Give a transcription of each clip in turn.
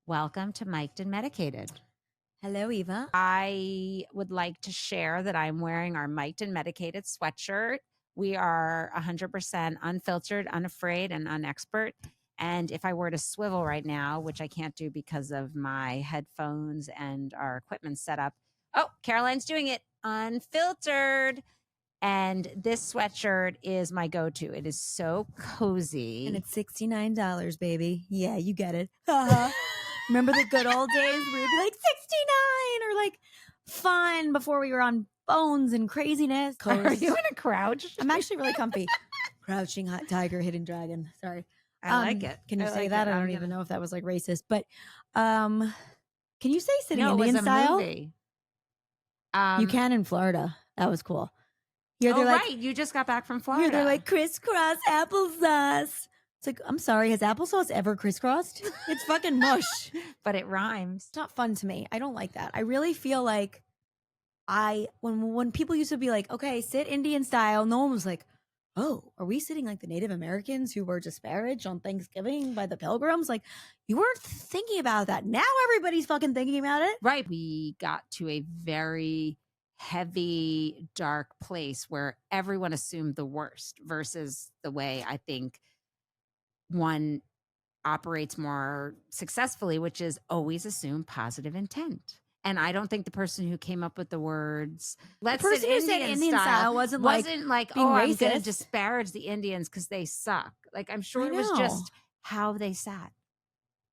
Welcome to Mic'd and Medicated. Hello, Eva. I would like to share that I'm wearing our Mic'd and Medicated sweatshirt. We are 100% unfiltered, unafraid, and unexpert. And if I were to swivel right now, which I can't do because of my headphones and our equipment setup. Oh, Caroline's doing it unfiltered. And this sweatshirt is my go-to. It is so cozy. And it's $69, baby. Yeah, you get it. Remember the good old days where we'd be like 69 or like fun before we were on phones and craziness. Are you in a crouch? I'm actually really comfy. Crouching hot tiger, hidden dragon. Sorry. I like it. Can you I say like that? it. I don't even know if that was like racist, but can you say sitting No, it Indian was a style? movie. You can in Florida. That was cool. Here they're like, right. You just got back from Florida. Here they're like crisscross applesauce. It's like, I'm sorry, has applesauce ever crisscrossed? It's fucking mush. But it rhymes. It's not fun to me. I don't like that. I really feel like when people used to be like, okay, sit Indian style, no one was like, oh, are we sitting like the Native Americans who were disparaged on Thanksgiving by the Pilgrims? Like, you weren't thinking about that. Now everybody's fucking thinking about it. Right. We got to a very heavy, dark place where everyone assumed the worst versus the way I think one operates more successfully, which is always assume positive intent. And I don't think the person who came up with the words, let's the person who said Indian style wasn't like oh, I'm going to disparage the Indians because they suck. Like, I'm sure it was just how they sat.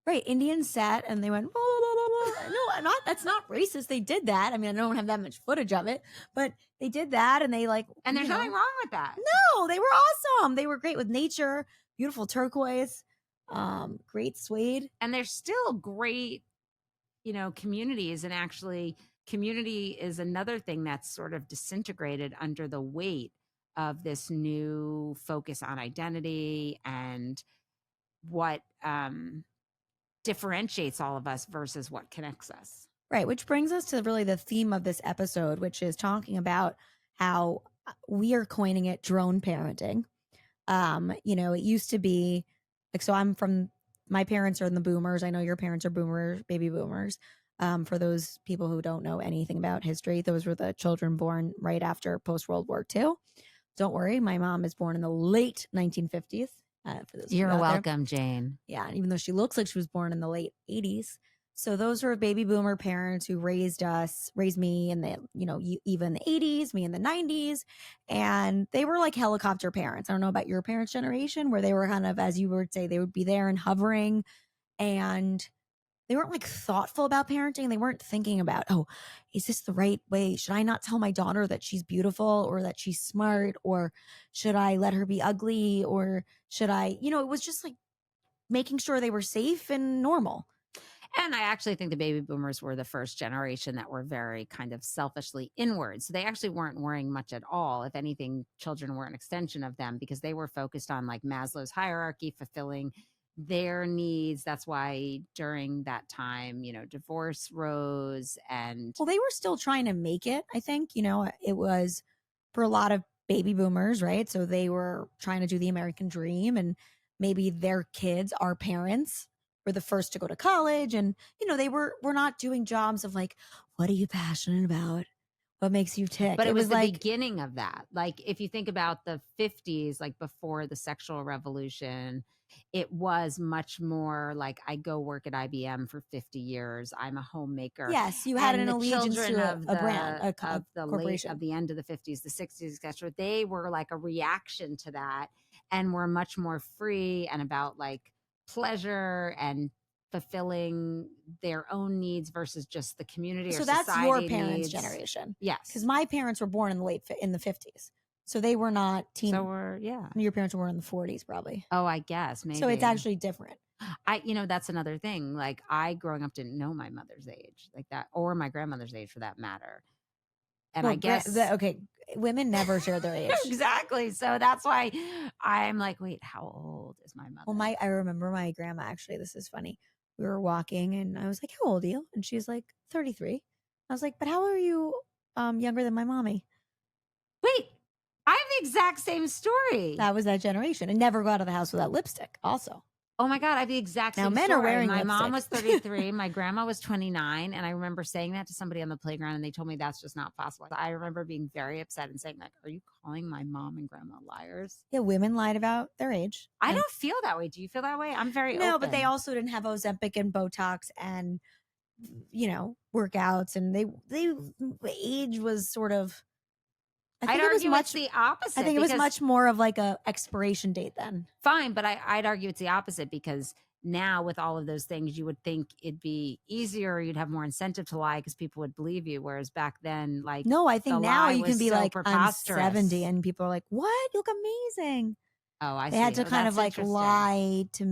Right. Indians sat and they went, blah, blah, blah, blah. No, that's not racist. They did that. I mean, I don't have that much footage of it, but they did that and they like. And there's nothing wrong with that. No, they were awesome. They were great with nature, beautiful turquoise, great suede. And there's still great, communities. And actually, community is another thing that's sort of disintegrated under the weight of this new focus on identity and what differentiates all of us versus what connects us. Right, which brings us to really the theme of this episode, which is talking about how we are coining it drone parenting. It used to be like, so my parents are in the boomers. I know your parents are boomers, baby boomers. For those people who don't know anything about history, those were the children born right after post-World War II. Don't worry, my mom is born in the late 1950s. For those You're welcome, Jane. Yeah, even though she looks like she was born in the late 80s. So those were baby boomer parents who raised me in the, even the 80s, me in the 90s. And they were like helicopter parents. I don't know about your parents' generation, where they were kind of, as you would say, they would be there and hovering. And they weren't like thoughtful about parenting. They weren't thinking about, oh, is this the right way? Should I not tell my daughter that she's beautiful or that she's smart? Or should I let her be ugly? Or should I, it was just like making sure they were safe and normal. And I actually think the baby boomers were the first generation that were very kind of selfishly inward. So they actually weren't worrying much at all. If anything, children were an extension of them because they were focused on like Maslow's hierarchy, fulfilling their needs. That's why during that time, divorce rose and. Well, they were still trying to make it, I think. It was for a lot of baby boomers, right? So they were trying to do the American dream, and maybe their kids, our parents, were the first to go to college, and they were not doing jobs of like, what are you passionate about? What makes you tick? But it was the like, beginning of that. Like if you think about the 50s, like before the sexual revolution, it was much more like I go work at IBM for 50 years. I'm a homemaker. Yes, you had an allegiance to a brand, a corporation. Of the end of the 50s, the 60s, etc. They were like a reaction to that, and were much more free and about like pleasure and fulfilling their own needs versus just the community or society. So that's your parents' generation. Yes. Because my parents were born in the 50s. So they were not teen. So your parents were in the 40s probably. Oh, I guess maybe. So it's actually different. That's another thing. Like I growing up didn't know my mother's age like that, or my grandmother's age for that matter. And I guess women never share their age. Exactly. So that's why I'm like, wait, how old is my mother? Well, I remember my grandma, actually, this is funny. We were walking and I was like, how old are you? And she's like, 33. I was like, but how are you younger than my mommy? Wait, I have the exact same story. That was that generation. And never go out of the house without lipstick also. Oh my God, I have the exact Now same men are story. wearing My mom was lipstick. 33, my grandma was 29, and I remember saying that to somebody on the playground, and they told me that's just not possible. I remember being very upset and saying, like, "Are you calling my mom and grandma liars?" Yeah, women lied about their age. I And don't feel that way. Do you feel that way? I'm very no, but they open. also didn't have Ozempic and Botox and workouts, and they age was sort of. I I'd think it was argue it's much. the I opposite think it was because much more of like a expiration date then. fine, but I'd argue it's the opposite because now with all of those things, you would think it'd be easier. You'd have more incentive to lie because people would believe you. Whereas back then, like No, I the think now lie you can was be so like, I'm 70, preposterous. and people are like, what? You look amazing. Oh, I They had see. to Oh, kind of that's like interesting. lie to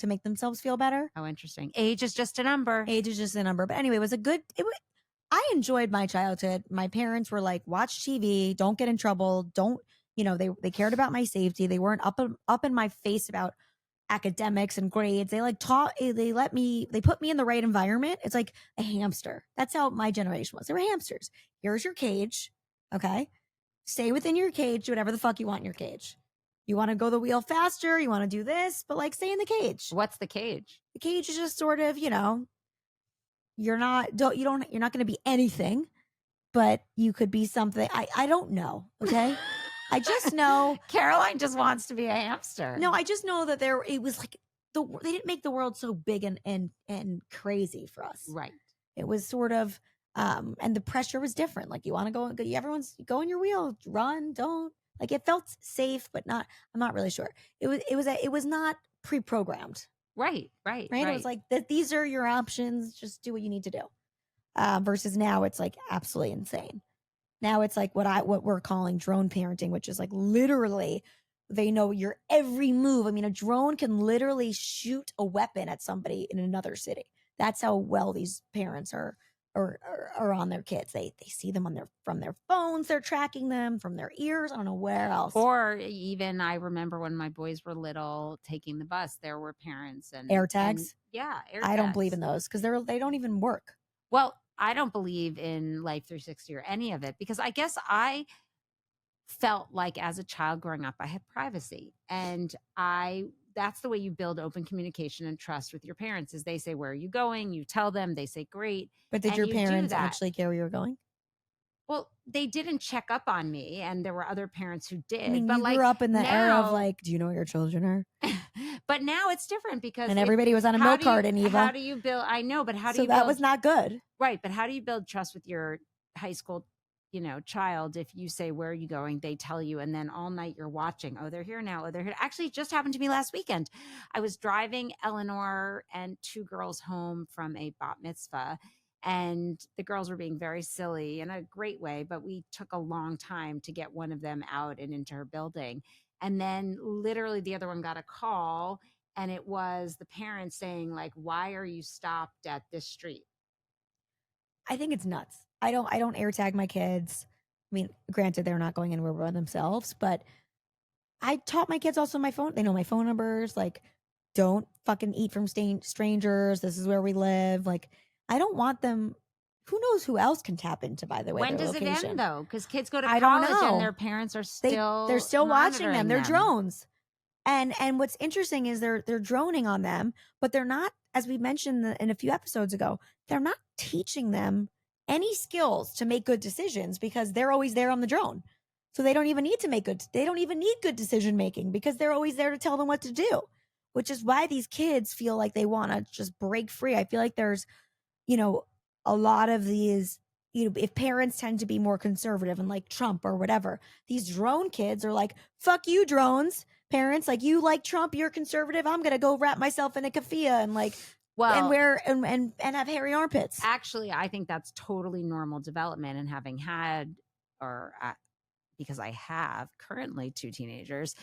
make themselves feel better. How interesting. Age is just a number. Age is just a number. But anyway, I enjoyed my childhood. My parents were like, watch TV, don't get in trouble, don't, they cared about my safety. They weren't up in my face about academics and grades. They like they put me in the right environment. It's like a hamster. That's how my generation was. They were hamsters. Here's your cage. Okay. Stay within your cage, do whatever the fuck you want in your cage. You want to go the wheel faster, you want to do this, but like stay in the cage. What's the cage? The cage is just sort of, you're not going to be anything, but you could be something. I don't know. Okay. I just know Caroline just wants to be a hamster. No, I just know that it was like they didn't make the world so big and crazy for us. Right. It was sort of and the pressure was different. Like you want to go, everyone's go in your wheel, run, don't. Like it felt safe, but not. I'm not really sure. It was not pre-programmed. Right. It was like that. These are your options. Just do what you need to do. Versus now, it's like absolutely insane. Now it's like what we're calling drone parenting, which is like literally they know your every move. I mean, a drone can literally shoot a weapon at somebody in another city. That's how well these parents are on their kids. They see them from their phones. They're tracking them from their ears. I don't know where else. Or even I remember when my boys were little taking the bus, there were parents and air tags. Yeah, air I tags. don't believe in those because they don't even work. Well, I don't believe in Life 360 or any of it because I guess I felt like as a child growing up, I had privacy. And that's the way you build open communication and trust with your parents is they say, where are you going? You tell them, they say, great. But did and your you do parents that. actually care where you were going? Well, they didn't check up on me, and there were other parents who did. I mean, but you like grew up in the era of now- like, do you know where your children are? But now it's different because And everybody was on a milk carton, Eva. How do you build? I know, but how do So you that build? was not good. Right, but how do you build trust with your high school, child if you say, where are you going? They tell you, and then all night you're watching. Oh, they're here now. Oh, they're here. Actually, it just happened to me last weekend. I was driving Eleanor and two girls home from a bat mitzvah, and the girls were being very silly in a great way, but we took a long time to get one of them out and into her building. And then literally the other one got a call, and it was the parents saying, like, why are you stopped at this street? I think it's nuts. I don't air tag my kids. I mean, granted, they're not going anywhere by themselves, but I taught my kids also my phone. They know my phone numbers. Like, don't fucking eat from strangers. This is where we live. Like, I don't want them. Who knows who else can tap into, by the way. When their does location. it end though? Because kids go to I don't college know. and their parents are They're still watching them. They're monitoring drones. And what's interesting is they're droning on them, but they're not, as we mentioned in a few episodes ago, they're not teaching them any skills to make good decisions because they're always there on the drone. So they don't even need good decision making because they're always there to tell them what to do, which is why these kids feel like they want to just break free. I feel like there's, a lot of these, if parents tend to be more conservative and like Trump or whatever, these drone kids are like, fuck you, drones. Parents, like, you like Trump, you're conservative. I'm gonna go wrap myself in a keffiyeh and like, and wear and have hairy armpits. Actually, I think that's totally normal development. And having had, because I have currently two teenagers,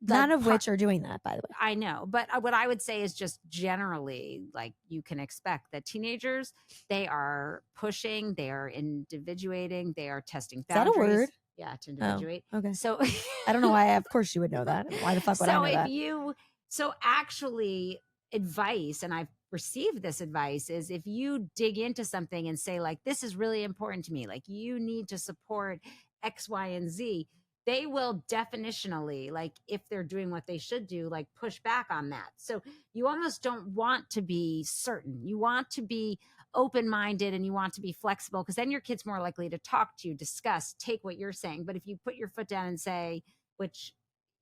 none of which are doing that, by the way. I know, but what I would say is just generally, like, you can expect that teenagers, they are pushing, they are individuating, they are testing boundaries. Is that a word? Yeah, to individuate. Oh, okay. So I don't know why. Of course you would know that. Why the fuck would I know that? So actually, advice, and I've received this advice, is if you dig into something and say, like, this is really important to me, like, you need to support X, Y, and Z, they will definitionally, like if they're doing what they should do, like push back on that. So you almost don't want to be certain. You want to be open-minded and you want to be flexible, because then your kid's more likely to talk to you, discuss, take what you're saying. But if you put your foot down and say, which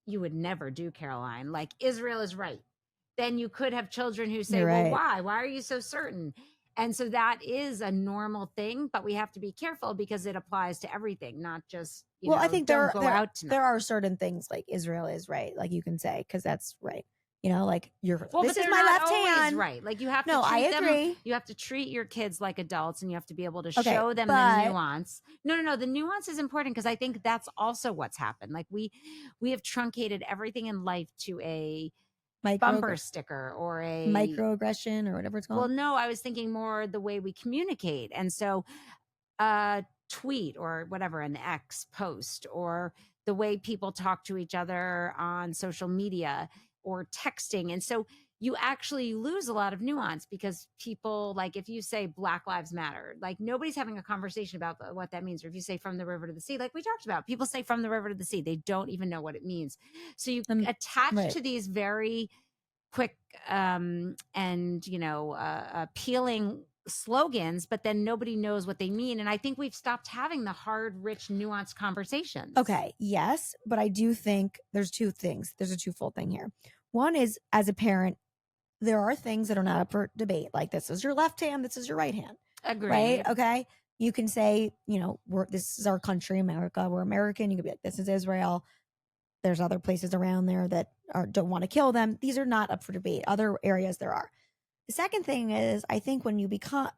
you would never do, Caroline, like Israel is right, then you could have children who say, You're well, right. why are you so certain? And so that is a normal thing, but we have to be careful because it applies to everything, not just, Well, I think don't go out tonight. there are certain things like Israel is right, like you can say, because that's right. You know, like Well, this but is they're my not left always hand. right. Like you have to No, I treat them. agree. You have to treat your kids like adults, and you have to be able to Okay, show them the but nuance. No. The nuance is important, because I think that's also what's happened. Like we have truncated everything in life to a micro bumper sticker or a microaggression or whatever it's well, called. no, I was thinking more the way we communicate. And so a tweet or whatever, an X post, or the way people talk to each other on social media or texting. And so you actually lose a lot of nuance, because people, like if you say Black Lives Matter, like nobody's having a conversation about what that means. Or if you say from the river to the sea, like we talked about, people say from the river to the sea, they don't even know what it means. So you attach Right. to these very quick and appealing slogans, but then nobody knows what they mean. And I think we've stopped having the hard, rich, nuanced conversations. Okay, yes, but I do think there's two things. There's a twofold thing here. One is, as a parent, there are things that are not up for debate, like this is your left hand, this is your right hand. Agreed. Right? Okay. You can say, this is our country, America. We're American. You can be like, this is Israel. There's other places around there that don't want to kill them. These are not up for debate. Other areas there are. The second thing is, I think when you become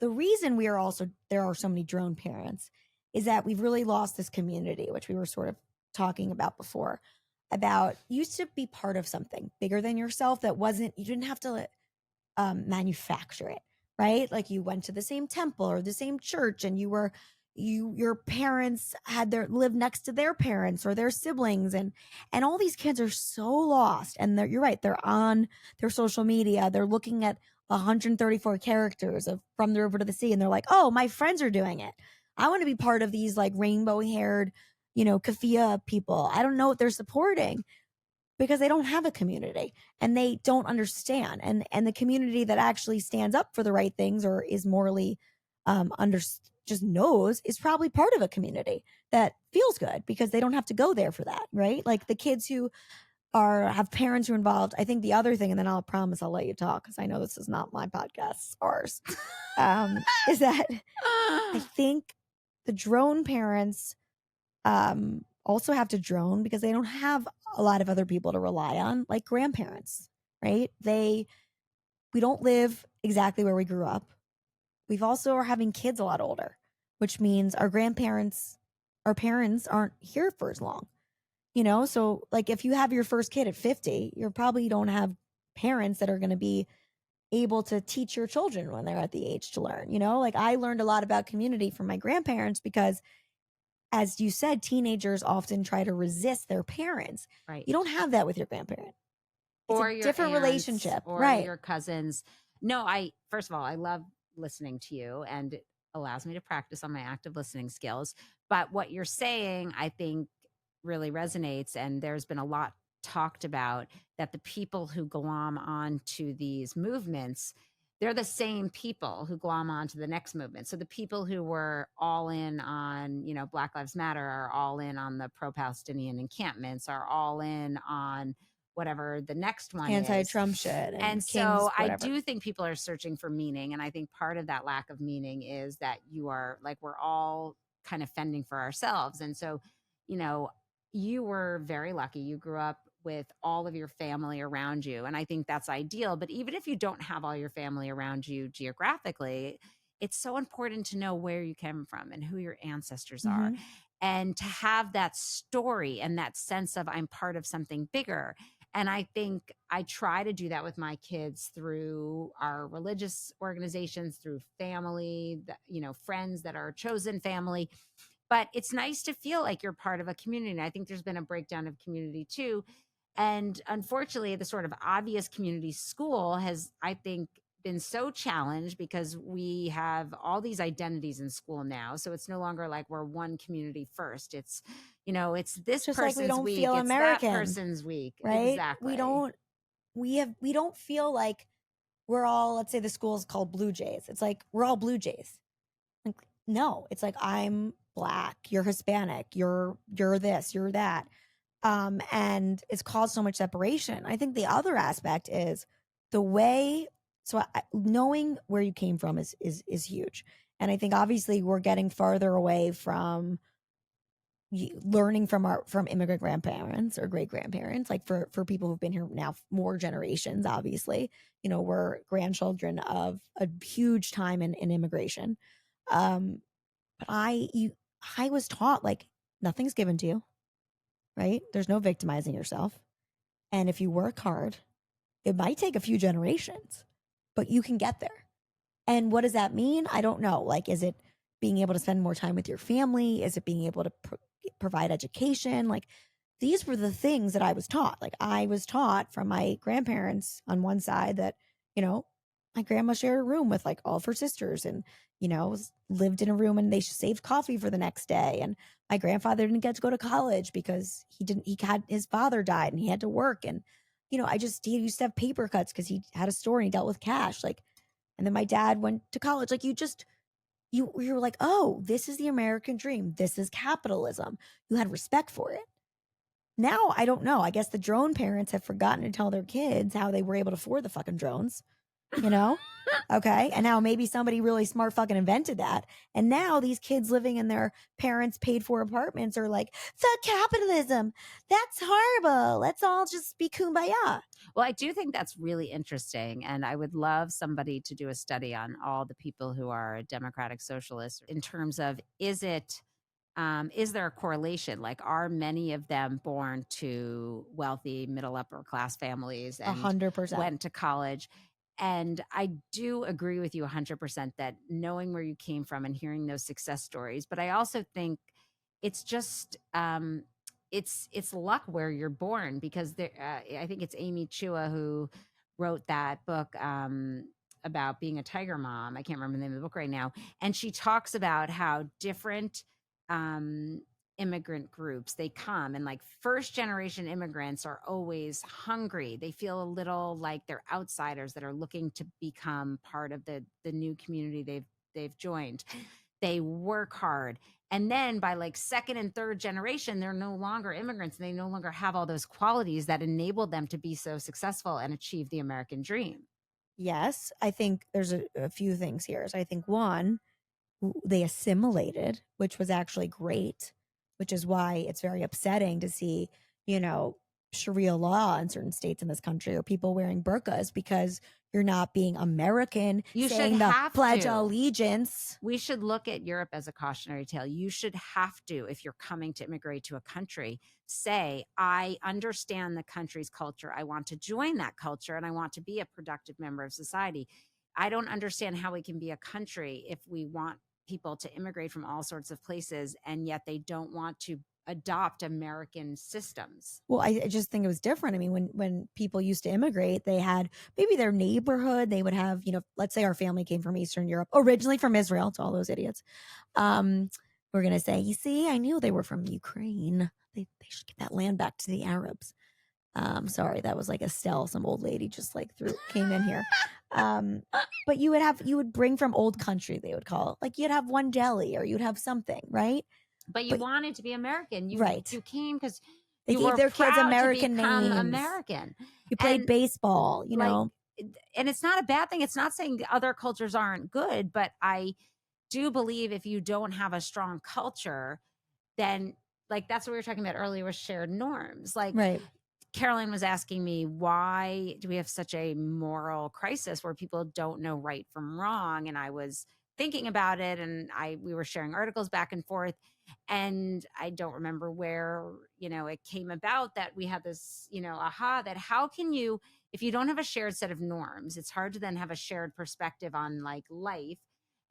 the reason there are so many drone parents is that we've really lost this community, which we were sort of talking about before, about used to be part of something bigger than yourself that wasn't, you didn't have to manufacture it, right? Like you went to the same temple or the same church, and your parents lived next to their parents or their siblings, and all these kids are so lost. And you're right, they're on their social media, they're looking at 134 characters of From the River to the Sea, and they're like, oh, my friends are doing it. I want to be part of these like rainbow haired, kafia people. I don't know what they're supporting, because they don't have a community and they don't understand. And the community that actually stands up for the right things or is morally just knows is probably part of a community that feels good, because they don't have to go there for that, right? Like the kids who have parents who are involved. I think the other thing, and then I'll promise I'll let you talk, because I know this is not my podcast, it's ours, is that I think the drone parents also have to drone because they don't have a lot of other people to rely on, like grandparents, right? We don't live exactly where we grew up. We've also are having kids a lot older, which means our parents aren't here for as long. So like if you have your first kid at 50, you probably don't have parents that are going to be able to teach your children when they're at the age to learn. Like I learned a lot about community from my grandparents because, as you said, teenagers often try to resist their parents. Right. You don't have that with your grandparent. It's or a your different aunts, relationship. or Right. your cousins. No, first of all, I love listening to you, and it allows me to practice on my active listening skills. But what you're saying, I think, really resonates. And there's been a lot talked about that the people who glom on to these movements, they're the same people who glom on to the next movement. So the people who were all in on, Black Lives Matter, are all in on the pro-Palestinian encampments, are all in on whatever the next one Anti-Trump is. shit. And Kings, so I whatever. do think people are searching for meaning. And I think part of that lack of meaning is that you are like, we're all kind of fending for ourselves. And so, you were very lucky. You grew up with all of your family around you. And I think that's ideal. But even if you don't have all your family around you geographically, it's so important to know where you came from and who your ancestors are. And to have that story and that sense of I'm part of something bigger. And I think I try to do that with my kids through our religious organizations, through family, friends that are chosen family. But it's nice to feel like you're part of a community. And I think there's been a breakdown of community too. And unfortunately, the sort of obvious community school has, I think, been so challenged because we have all these identities in school now. So it's no longer like we're one community first. It's, it's It's this just like we person's don't week, feel it's that American, person's week. right? Exactly. We don't feel like we're all, let's say the school is called Blue Jays. It's like we're all Blue Jays. Like, no, it's like I'm black, you're Hispanic, you're this, you're that. And it's caused so much separation. I think the other aspect is the way. So knowing where you came from is huge, and I think obviously we're getting farther away from learning from immigrant grandparents or great grandparents. Like for people who've been here now more generations, obviously, we're grandchildren of a huge time in immigration. But I was taught like nothing's given to you, right? There's no victimizing yourself. And if you work hard, it might take a few generations, but you can get there. And what does that mean? I don't know. Like, is it being able to spend more time with your family? Is it being able to provide education? Like, these were the things that I was taught. Like, I was taught from my grandparents on one side that, my grandma shared a room with like all of her sisters and, lived in a room and they saved coffee for the next day. And my grandfather didn't get to go to college because he had his father died and he had to work. And, he used to have paper cuts because he had a store and he dealt with cash. Like, and then my dad went to college. Like you were like, oh, this is the American dream. This is capitalism. You had respect for it. Now, I don't know. I guess the drone parents have forgotten to tell their kids how they were able to afford the fucking drones, Okay. And now maybe somebody really smart fucking invented that. And now these kids living in their parents' paid for apartments are like, fuck capitalism. That's horrible. Let's all just be kumbaya. Well, I do think that's really interesting. And I would love somebody to do a study on all the people who are democratic socialists in terms of is there a correlation? Like, are many of them born to wealthy middle upper class families and 100%. went to college? And I do agree with you 100% that knowing where you came from and hearing those success stories, but I also think it's just it's luck where you're born because there. I think it's Amy Chua who wrote that book about being a tiger mom. I can't remember the name of the book right now, and she talks about how different um, immigrant groups they come and like first generation immigrants are always hungry. They feel a little like they're outsiders that are looking to become part of the new community they've joined. They work hard. And then by like second and third generation, they're no longer immigrants and they no longer have all those qualities that enabled them to be so successful and achieve the American dream. Yes. I think there's a few things here. So I think one, they assimilated, which was actually great, which is why it's very upsetting to see, Sharia law in certain states in this country or people wearing burqas because you're not being American, You saying should the have Pledge to. of Allegiance. We should look at Europe as a cautionary tale. You should have to, if you're coming to immigrate to a country, say, I understand the country's culture. I want to join that culture and I want to be a productive member of society. I don't understand how we can be a country if we want people to immigrate from all sorts of places and yet they don't want to adopt American systems. Well, I just think it was different. I mean, when people used to immigrate, they had maybe their neighborhood. They would have, let's say our family came from Eastern Europe, originally from Israel. To all those idiots, we're gonna say, you see, I knew they were from Ukraine. They should give that land back to the Arabs. Sorry, that was like Estelle, some old lady just like came in here. But you would bring from old country, they would call it. Like you'd have one deli or you'd have something, right? But you wanted to be American. Right. You came because they you gave were their kids American names. American. You played baseball, And it's not a bad thing. It's not saying other cultures aren't good, but I do believe if you don't have a strong culture, then like that's what we were talking about earlier with shared norms. Like right. Caroline was asking me, why do we have such a moral crisis where people don't know right from wrong? And I was thinking about it and we were sharing articles back and forth. And I don't remember where, it came about that we had this, that how can you, if you don't have a shared set of norms, it's hard to then have a shared perspective on like life.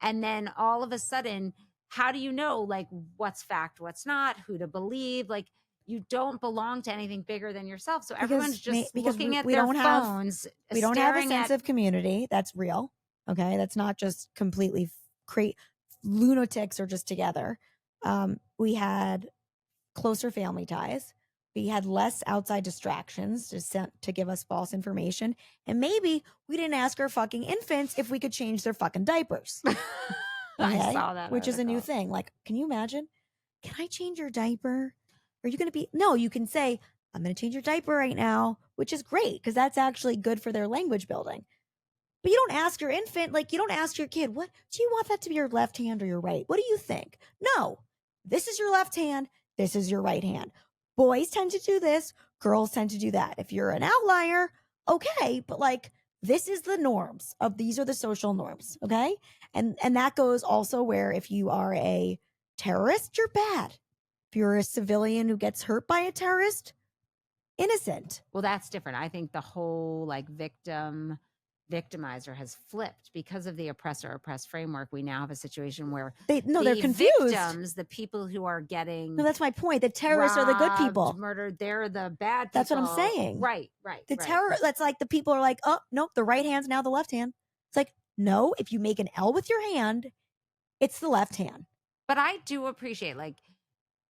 And then all of a sudden, how do you know like what's fact, what's not, who to believe? Like, you don't belong to anything bigger than yourself. So everyone's just because looking at we their don't have phones, we don't have a staring sense at of community that's real. Okay, that's not just completely lunatics are just together. We had closer family ties. We had less outside distractions to give us false information. And maybe we didn't ask our fucking infants if we could change their fucking diapers. I Okay? saw that Which is a new article. thing. Like, can you imagine? Can I change your diaper? Are you going to be? No, you can say, I'm going to change your diaper right now, which is great because that's actually good for their language building. But you don't ask your infant, like, you don't ask your kid, what do you want that to be, your left hand or your right? What do you think? No, this is your left hand. This is your right hand. Boys tend to do this. Girls tend to do that. If you're an outlier, okay. But like, this is the norms of these are the social norms. Okay. And that goes also where if you are a terrorist, you're bad. If you're a civilian who gets hurt by a terrorist, innocent. Well, that's different. I think the whole like victimizer has flipped because of the oppressor oppressed framework. We now have a situation where they're confused. Victims, the people who are getting no, that's my point. The terrorists are the good people. Murdered, they're the bad people. That's what I'm saying. Right. The terror. That's like the people are like, oh nope, the right hand's now the left hand. It's like, no, if you make an L with your hand, it's the left hand. But I do appreciate, like,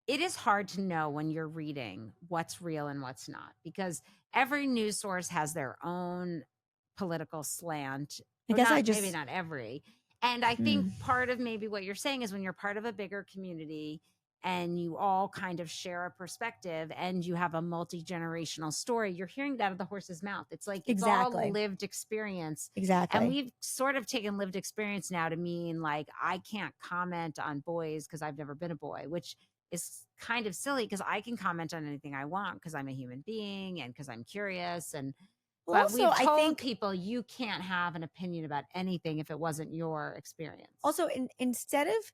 it is hard to know when you're reading what's real and what's not, because every news source has their own political slant. I guess maybe not every. And I think part of maybe what you're saying is when you're part of a bigger community and you all kind of share a perspective and you have a multi-generational story, you're hearing that out of the horse's mouth. It's like, it's all lived experience. Exactly. And we've sort of taken lived experience now to mean like, I can't comment on boys because I've never been a boy, which is kind of silly because I can comment on anything I want because I'm a human being and because I'm curious. And but also, we've told people you can't have an opinion about anything if it wasn't your experience. Also, instead of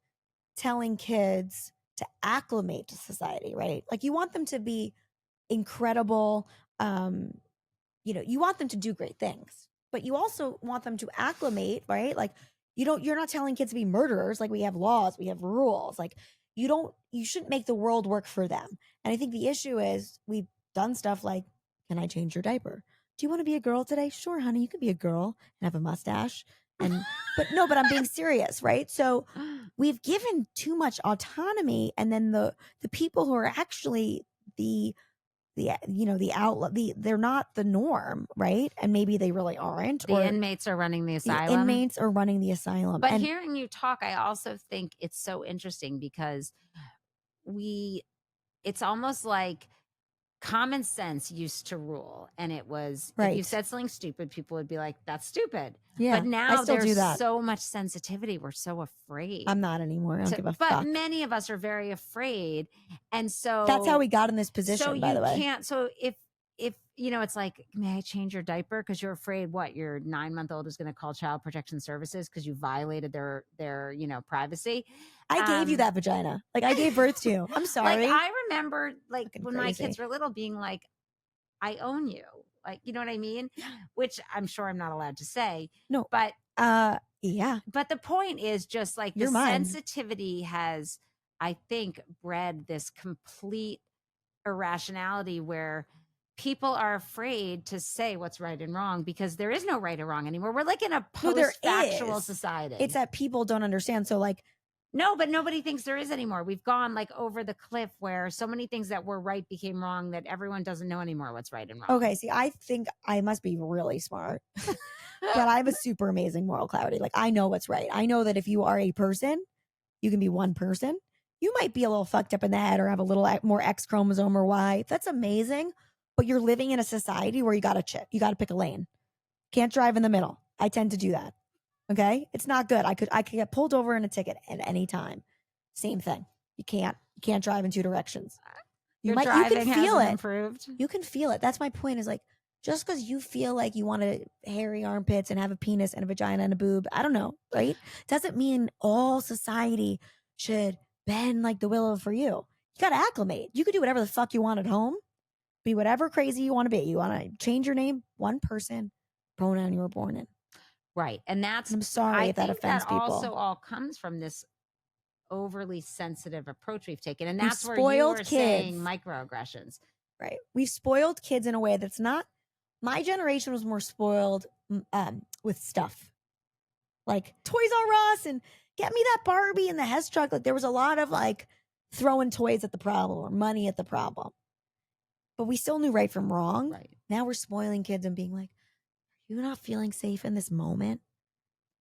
telling kids to acclimate to society, right? Like you want them to be incredible. You want them to do great things, but you also want them to acclimate, right? Like you're not telling kids to be murderers. Like we have laws, we have rules. Like you shouldn't make the world work for them. And I think the issue is we've done stuff like, can I change your diaper? Do you want to be a girl today? Sure, honey, you can be a girl and have a mustache. But I'm being serious, right? So we've given too much autonomy, and then the people who are actually the outlet, they're not the norm, right? And maybe they really aren't. The inmates are running the asylum. The inmates are running the asylum. But hearing you talk, I also think it's so interesting because it's almost like common sense used to rule, and it was if you said something stupid, people would be like, that's stupid. Yeah, but now there's so much sensitivity. We're so afraid. I'm not anymore. I don't give a fuck. But many of us are very afraid, and so that's how we got in this position. By the way, can't. So if it's like, may I change your diaper because you're afraid what your 9-month-old is going to call Child Protection Services because you violated their privacy. I gave you that vagina. Like I gave birth to you. I'm sorry. Like I remember like when my kids were little being like, I own you. Like, you know what I mean? Which I'm sure I'm not allowed to say. No. But yeah. But the point is just like the sensitivity has, I think, bred this complete irrationality where people are afraid to say what's right and wrong because there is no right or wrong anymore. We're like in a post-factual society. It's that people don't understand. So like, no, but nobody thinks there is anymore. We've gone like over the cliff where so many things that were right became wrong that everyone doesn't know anymore what's right and wrong. Okay, see, I think I must be really smart, but I have a super amazing moral clarity. Like I know what's right. I know that if you are a person, you can be one person. You might be a little fucked up in the head or have a little more X chromosome or Y. That's amazing. But you're living in a society where you got to pick a lane. Can't drive in the middle. I tend to do that. Okay. It's not good. I could get pulled over in a ticket at any time. Same thing. You can't drive in two directions. You can feel it. Improved. You can feel it. That's my point is like, just because you feel like you want to hairy armpits and have a penis and a vagina and a boob, I don't know, right? Doesn't mean all society should bend like the willow for you. You got to acclimate. You could do whatever the fuck you want at home. Be whatever crazy you want to be. You want to change your name, one person, pronoun you were born in. Right. And that's, I'm sorry if that offends people. Also all comes from this overly sensitive approach we've taken. And We've that's where you spoiled were saying kids. microaggressions. Right. We've spoiled kids in a way that's not. My generation was more spoiled with stuff like Toys R Us and get me that Barbie and the Hess truck. Like there was a lot of like throwing toys at the problem or money at the problem. But we still knew right from wrong. Right. Now we're spoiling kids and being like, are you not feeling safe in this moment?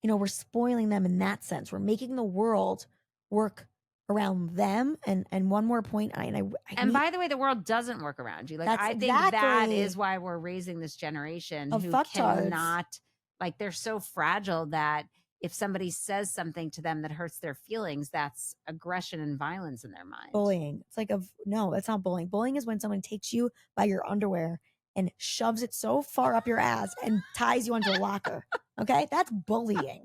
You know, we're spoiling them in that sense. We're making the world work around them. And one more point, And by the way, the world doesn't work around you. Like That's I think that exactly is why we're raising this generation of who fucktards. cannot, like they're so fragile that if somebody says something to them that hurts their feelings, that's aggression and violence in their mind. Bullying. It's like no, that's not bullying. Bullying is when someone takes you by your underwear and shoves it so far up your ass and ties you onto a locker. Okay? That's bullying.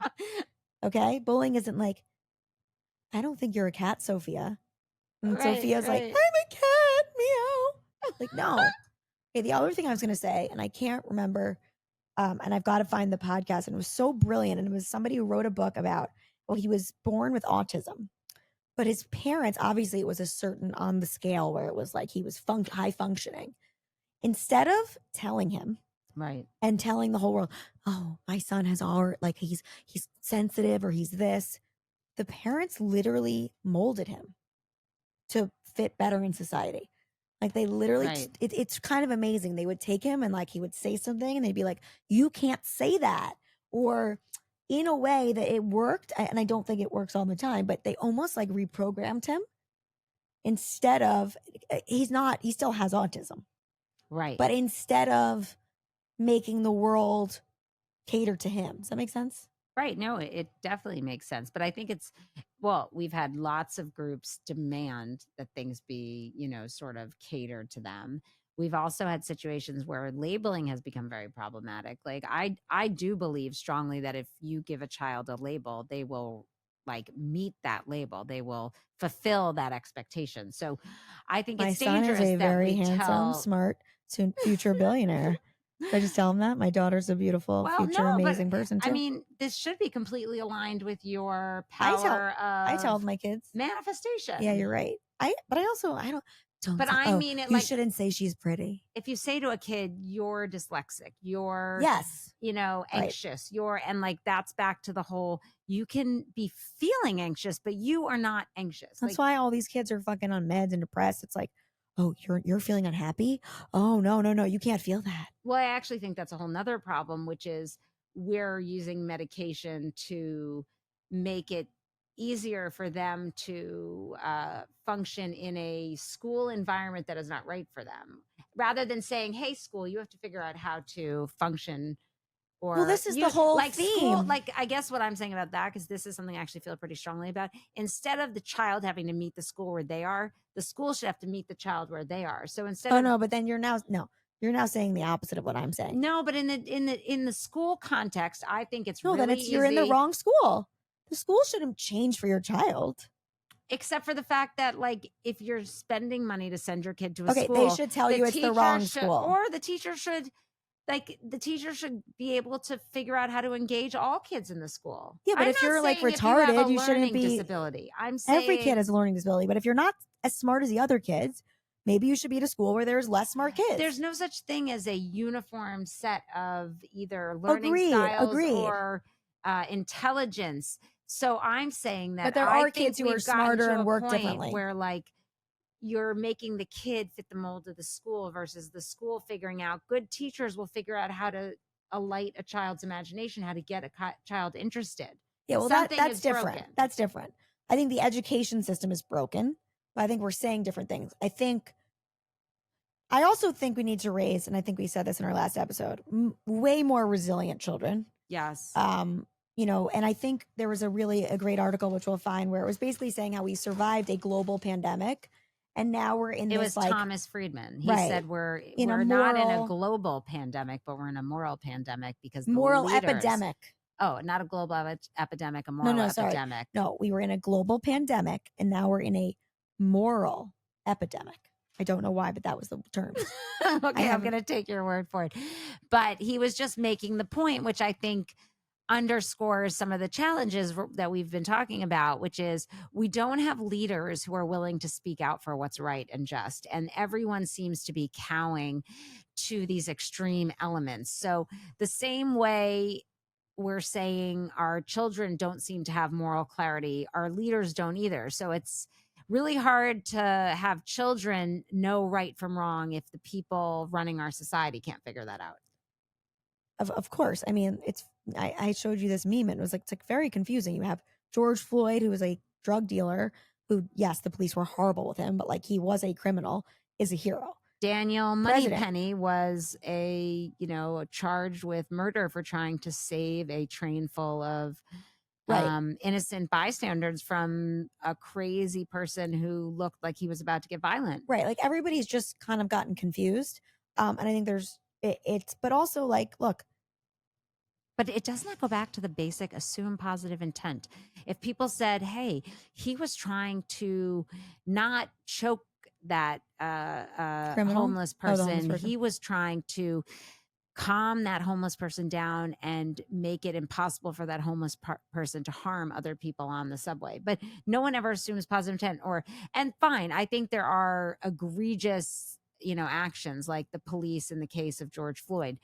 Okay? Bullying isn't like, I don't think you're a cat, Sophia. And Right, Sophia's like, right. I'm a cat, meow. Like, no. Okay, the other thing I was gonna say, and I can't remember, and I've got to find the podcast, and it was so brilliant. And it was somebody who wrote a book about, well, he was born with autism, but his parents, obviously, it was a certain on the scale where it was like he was high functioning. Instead of telling him, Right. and telling the whole world, oh, my son has all like he's sensitive or he's this, the parents literally molded him to fit better in society. Like they literally, Right. it's kind of amazing. They would take him and like he would say something and they'd be like, you can't say that. Or in a way that it worked. And I don't think it works all the time, but they almost like reprogrammed him instead of, he still has autism. Right. But instead of making the world cater to him. Does that make sense? Right. No, it definitely makes sense. But I think well, we've had lots of groups demand that things be, sort of catered to them. We've also had situations where labeling has become very problematic. Like I do believe strongly that if you give a child a label, they will like meet that label. They will fulfill that expectation. So I think My it's son dangerous is a that very we handsome, smart, soon future billionaire. Did I just tell him that? My daughter's a beautiful, future, amazing person too. I mean, this should be completely aligned with your power I tell of my kids. manifestation. Yeah, you're right. I don't. But say, I mean it you like shouldn't say she's pretty. if you say to a kid, you're dyslexic, you're Yes, anxious, and like that's back to the whole, you can be feeling anxious, but you are not anxious. That's Like, why all these kids are fucking on meds and depressed. It's like, oh, you're feeling unhappy? Oh, no, you can't feel that. well, I actually think that's a whole nother problem, which is we're using medication to make it easier for them to function in a school environment that is not right for them, rather than saying, hey, school, you have to figure out how to function. Or well, this is the whole like theme. School, like I guess what I'm saying about that, because this is something I actually feel pretty strongly about. Instead of the child having to meet the school where they are, the school should have to meet the child where they are. So instead of no, but then you're now saying the opposite of what I'm saying. No, but in the school context, I think it's no. really Then it's you're in the wrong school. The school shouldn't change for your child. Except for the fact that, like, if you're spending money to send your kid to a school, they should tell you it's the wrong school, or the teacher should. Like the teacher should be able to figure out how to engage all kids in the school. Yeah, but if you're like retarded, you shouldn't be disability. I'm saying every kid has a learning disability, but if you're not as smart as the other kids, maybe you should be at a school where there's less smart kids. There's no such thing as a uniform set of either learning styles or intelligence. So I'm saying that, but there are kids who are smarter and work differently. Where like you're making the kid fit the mold of the school versus the school figuring out. Good teachers will figure out how to alight a child's imagination, how to get a child interested. Yeah, well, that's different. Broken. That's different. I think the education system is broken, but I think we're saying different things. I also think we need to raise, and I think we said this in our last episode, way more resilient children. Yes. And I think there was a great article, which we'll find, where it was basically saying how we survived a global pandemic. And now we're in this, like, Thomas Friedman. He said we're not in a global pandemic, but we're in a moral pandemic because moral epidemic. Oh, not a global epidemic, a moral epidemic. No, we were in a global pandemic, and now we're in a moral epidemic. I don't know why, but that was the term. Okay, I'm going to take your word for it. But he was just making the point, which I think underscores some of the challenges that we've been talking about, which is we don't have leaders who are willing to speak out for what's right and just. And everyone seems to be cowing to these extreme elements. So, the same way we're saying our children don't seem to have moral clarity, our leaders don't either. So, it's really hard to have children know right from wrong if the people running our society can't figure that out. Of course. I mean, I showed you this meme and it was like, it's like very confusing. You have George Floyd, who was a drug dealer, who, yes, the police were horrible with him, but like he was a criminal, is a hero. Daniel President. Moneypenny was charged with murder for trying to save a train full of Right. innocent bystanders from a crazy person who looked like he was about to get violent. Right. Like everybody's just kind of gotten confused. And I think but also like, look, But it does not go back to the basic assume positive intent. If people said, hey, he was trying to not choke that criminal. homeless Oh, the person, homeless person. he was trying to calm that homeless person down and make it impossible for that homeless person to harm other people on the subway. But no one ever assumes positive intent. And fine, I think there are egregious actions like the police in the case of George Floyd.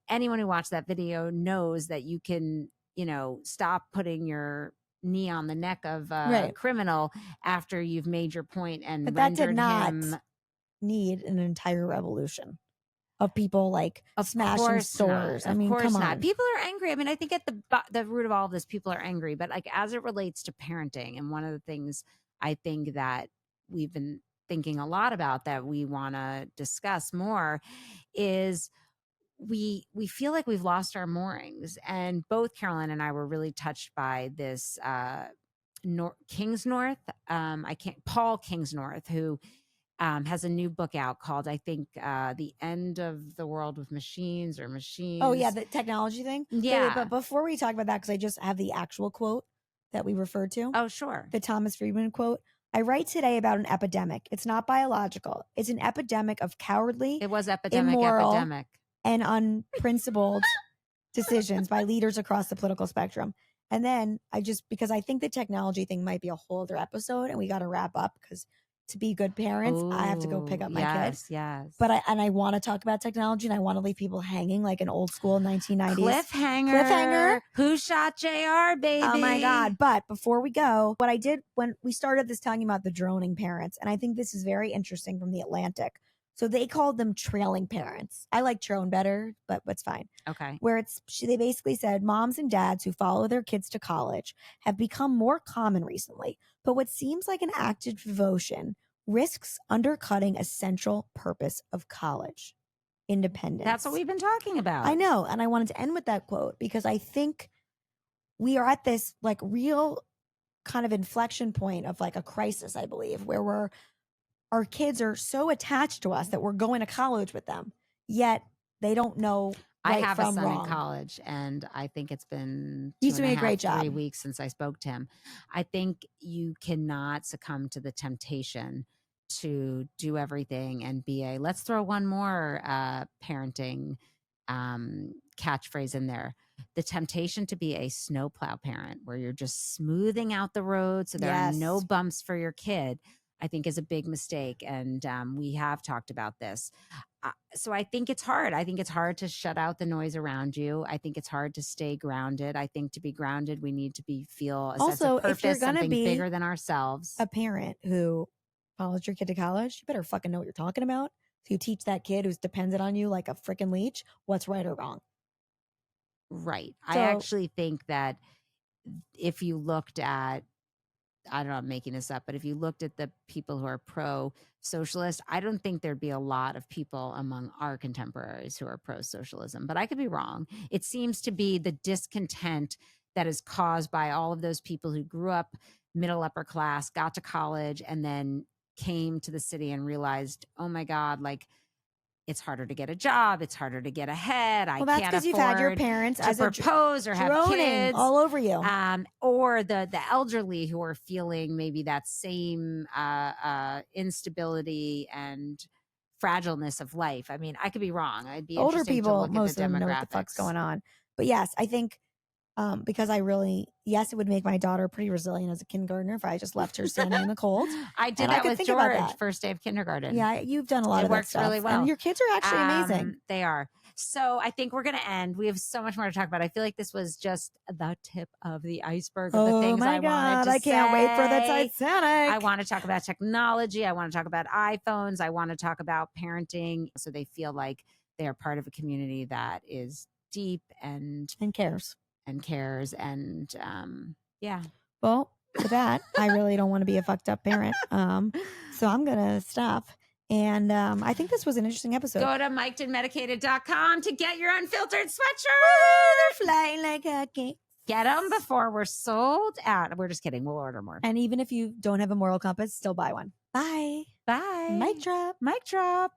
Anyone who watched that video knows that you can stop putting your knee on the neck of a Right. criminal after you've made your point and But that did rendered not him need an entire revolution of people like Of smashing course stores. not. I Of mean, course come not. on. People are angry. I mean, I think at the root of all of this, people are angry. But like as it relates to parenting, and one of the things I think that we've been thinking a lot about that we want to discuss more is we feel like we've lost our moorings. And both Caroline and I were really touched by this Kingsnorth. Paul Kingsnorth, who has a new book out called, I think, The End of the World with Machines or Machines. Oh, yeah, the technology thing. Yeah. Wait, but before we talk about that, because I just have the actual quote that we referred to. Oh, sure. The Thomas Friedman quote. I write today about an epidemic. It's not biological. It's an epidemic of cowardly, It was epidemic, immoral, epidemic. and unprincipled decisions by leaders across the political spectrum. And then because I think the technology thing might be a whole other episode and we got to wrap up because to be good parents, I have to go pick up my kid. Yes. But I want to talk about technology and I want to leave people hanging like an old school 1990s cliffhanger. Who shot JR, baby? Oh my God. But before we go, what I did when we started this talking about the droning parents, and I think this is very interesting from the Atlantic. So they called them trailing parents. I like drone better, but it's fine. Okay. Where they basically said moms and dads who follow their kids to college have become more common recently. But what seems like an act of devotion risks undercutting a central purpose of college: independence. That's what we've been talking about. I know. And I wanted to end with that quote because I think we are at this like real kind of inflection point of like a crisis, I believe, where our kids are so attached to us that we're going to college with them, yet they don't know I right have from a son wrong. in college, and I think it's been He's doing a great job. 3 weeks since I spoke to him. I think you cannot succumb to the temptation to do everything and be let's throw one more parenting catchphrase in there. The temptation to be a snowplow parent where you're just smoothing out the road so there are no bumps for your kid, I think is a big mistake. And we have talked about this. So I think it's hard. I think it's hard to shut out the noise around you. I think it's hard to stay grounded. I think to be grounded, we need to feel a sense of purpose, if you're gonna something be bigger than ourselves. A parent who follows your kid to college, you better fucking know what you're talking about. So you teach that kid who's dependent on you like a freaking leech what's right or wrong. Right. I actually think that if you looked at, I don't know, I'm making this up, but if you looked at the people who are pro-socialist, I don't think there'd be a lot of people among our contemporaries who are pro-socialism, but I could be wrong. It seems to be the discontent that is caused by all of those people who grew up middle upper class, got to college, and then came to the city and realized, oh my God, like it's harder to get a job. It's harder to get ahead. Well, that's because you've had your parents as propose or have kids all over you. Or the elderly who are feeling maybe that same instability and fragileness of life. I mean, I could be wrong. I'd be older interesting people, to look most at of the them know what the fuck's going on. But yes, I think because I really, yes, it would make my daughter pretty resilient as a kindergartner if I just left her standing in the cold. I did And I that could with think about George that. first day of kindergarten. Yeah, you've done a lot It of that works stuff. really well. And your kids are actually amazing. They are. So I think we're going to end. We have so much more to talk about. I feel like this was just the tip of the iceberg of the Oh things my I wanted God, to I can't wait for the say. Titanic. I want to talk about technology. I want to talk about iPhones. I want to talk about parenting so they feel like they're part of a community that is deep and cares. And yeah. Well, with that, I really don't want to be a fucked up parent. So I'm going to stop. And I think this was an interesting episode. Go to mic'dandmedicated.com to get your unfiltered sweatshirt. They're flying like hotcakes. Get them before we're sold out. We're just kidding. We'll order more. And even if you don't have a moral compass, still buy one. Bye. Bye. Mic drop. Mic drop.